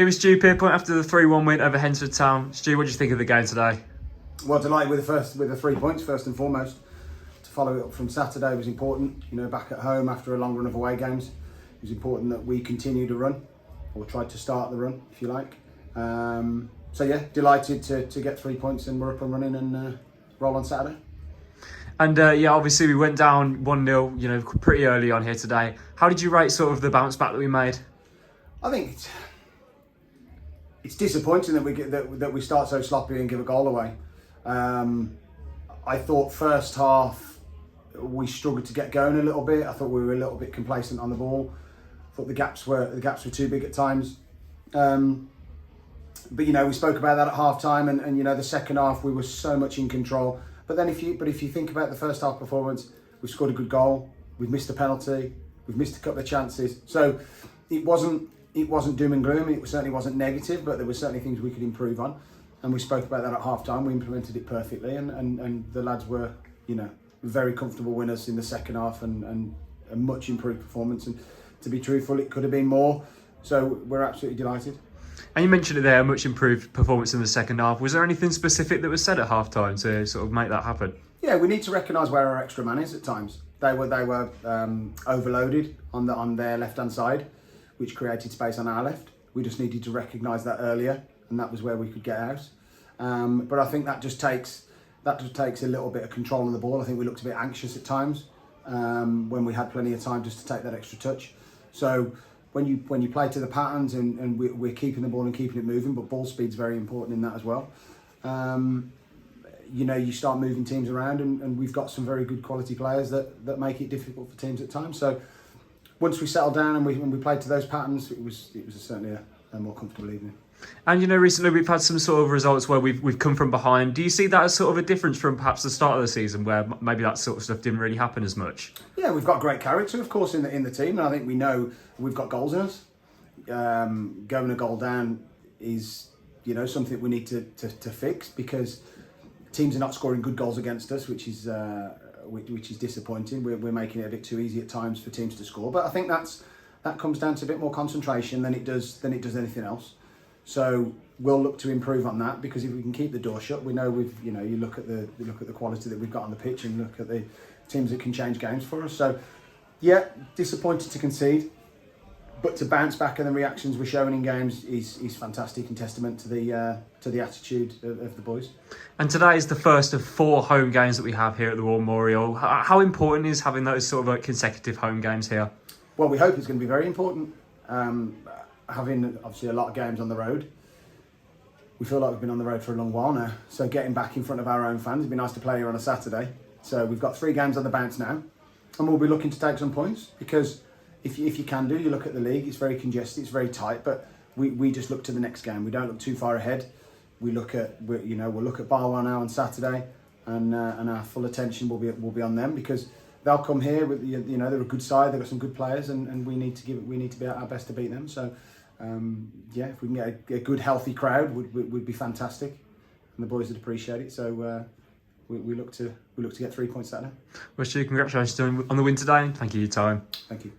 Here was Stu Pierpoint after the 3-1 win over Hednesford Town. Stu, what do you think of the game today? Well, delighted with the 3 points first and foremost. To follow it up from Saturday was important. You know, back at home after a long run of away games, it was important that we continued to run, or tried to start the run, if you like. So yeah, delighted to get 3 points, and we're up and running and roll on Saturday. And yeah, obviously we went down 1-0, you know, pretty early on here today. How did you rate sort of the bounce back that we made? I think it's disappointing that we start so sloppy and give a goal away. I thought first half we struggled to get going a little bit. I thought we were a little bit complacent on the ball. I thought the gaps were too big at times. But you know, we spoke about that at half time, and you know, the second half we were so much in control. But then if you think about the first half performance, we've scored a good goal, we've missed a penalty, we've missed a couple of chances. So it wasn't doom and gloom. It certainly wasn't negative, but there were certainly things we could improve on. And we spoke about that at half time. We implemented it perfectly, and the lads were, you know, very comfortable winners in the second half, and a much improved performance. And to be truthful, it could have been more. So we're absolutely delighted. And you mentioned it there, a much improved performance in the second half. Was there anything specific that was said at half time to sort of make that happen? Yeah, we need to recognise where our extra man is at times. They were overloaded on their left hand side, which created space on our left. We just needed to recognise that earlier, and that was where we could get out. But I think that just takes a little bit of control of the ball. I think we looked a bit anxious at times when we had plenty of time just to take that extra touch. So when you play to the patterns and we're keeping the ball and keeping it moving, but ball speed's very important in that as well. You know, you start moving teams around, and we've got some very good quality players that make it difficult for teams at times. So once we settled down and we played to those patterns, it was certainly a more comfortable evening. And you know, recently we've had some sort of results where we've come from behind. Do you see that as sort of a difference from perhaps the start of the season, where maybe that sort of stuff didn't really happen as much? Yeah, we've got great character, of course, in the team, and I think we know we've got goals in us. Going a goal down is, you know, something we need to fix, because teams are not scoring good goals against us, which is disappointing. We're making it a bit too easy at times for teams to score, but I think that comes down to a bit more concentration than it does anything else. So we'll look to improve on that, because if we can keep the door shut, we know you look at the quality that we've got on the pitch, and look at the teams that can change games for us. So yeah, disappointed to concede, but to bounce back, and the reactions we're showing in games is fantastic, and testament to the attitude of the boys. And today is the first of 4 home games that we have here at the War Memorial. How important is having those sort of like consecutive home games here? Well, we hope it's going to be very important. Having obviously a lot of games on the road, we feel like we've been on the road for a long while now. So getting back in front of our own fans, it'd be nice to play here on a Saturday. So we've got 3 games on the bounce now, and we'll be looking to take some points, because if you can do, you look at the league, it's very congested, it's very tight, but we just look to the next game. We don't look too far ahead. We'll look at Barwell now on Saturday, and our full attention will be on them, because they'll come here with, you know, they're a good side, they've got some good players, and we need to be at our best to beat them. So yeah, if we can get a good healthy crowd, would be fantastic, and the boys would appreciate it. So we look to get 3 points Saturday. Well, Stu, congratulations on the win today. Thank you for your time. Thank you.